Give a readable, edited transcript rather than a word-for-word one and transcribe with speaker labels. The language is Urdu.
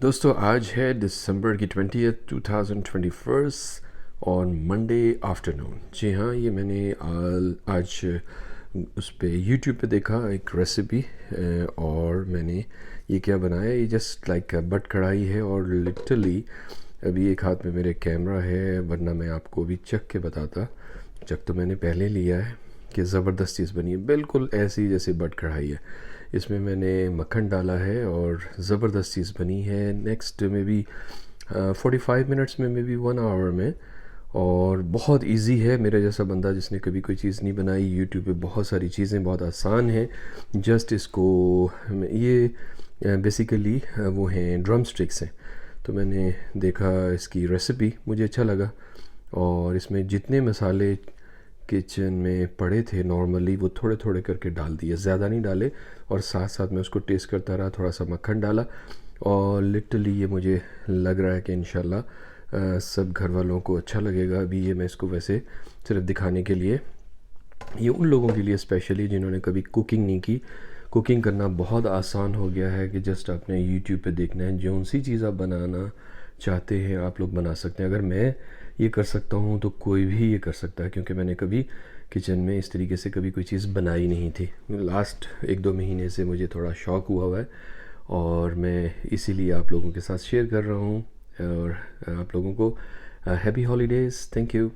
Speaker 1: دوستو آج ہے دسمبر کی 20th 2021 اور منڈے آفٹرنون. جی ہاں، یہ میں نے آج اس پہ یوٹیوب پہ دیکھا ایک ریسیپی، اور میں نے یہ کیا بنایا. یہ جسٹ لائک بٹ کڑھائی ہے، اور لٹرلی ابھی ایک ہاتھ میں میرے کیمرہ ہے، ورنہ میں آپ کو بھی چکھ کے بتاتا. چکھ تو میں نے پہلے لیا ہے کہ زبردست چیز بنی ہے، بالکل ایسی جیسے بٹ کڑھائی ہے. اس میں میں نے مکھن ڈالا ہے اور زبردست چیز بنی ہے. نیکسٹ میں بھی 45 منٹس میں بھی 1 آور میں، اور بہت ایزی ہے. میرے جیسا بندہ جس نے کبھی کوئی چیز نہیں بنائی، یوٹیوب پہ بہت ساری چیزیں بہت آسان ہیں. جسٹ اس کو یہ بیسیکلی وہ ہیں ڈرم سٹکس ہیں. تو میں نے دیکھا اس کی ریسیپی، مجھے اچھا لگا، اور اس میں جتنے مسالے کچن میں پڑے تھے نارملی وہ تھوڑے تھوڑے کر کے ڈال دیے، زیادہ نہیں ڈالے. اور ساتھ ساتھ میں اس کو ٹیسٹ کرتا رہا، تھوڑا سا مکھن ڈالا، اور لٹرلی یہ مجھے لگ رہا ہے کہ انشاءاللہ سب گھر والوں کو اچھا لگے گا. ابھی یہ میں اس کو ویسے صرف دکھانے کے لیے، یہ ان لوگوں کے لیے اسپیشلی جنہوں نے کبھی کوکنگ نہیں کی. کوکنگ کرنا بہت آسان ہو گیا ہے کہ جسٹ آپ نے یوٹیوب پہ دیکھنا ہے، جو سی چیز آپ بنانا چاہتے ہیں آپ لوگ بنا سکتے ہیں. اگر میں یہ کر سکتا ہوں تو کوئی بھی یہ کر سکتا ہے، کیونکہ میں نے کبھی کچن میں اس طریقے سے کبھی کوئی چیز بنائی نہیں تھی. لاسٹ 1-2 مہینے سے مجھے تھوڑا شوق ہوا ہے، اور میں اسی لیے آپ لوگوں کے ساتھ شیئر کر رہا ہوں. اور آپ لوگوں کو ہیپی ہالیڈیز. Thank you.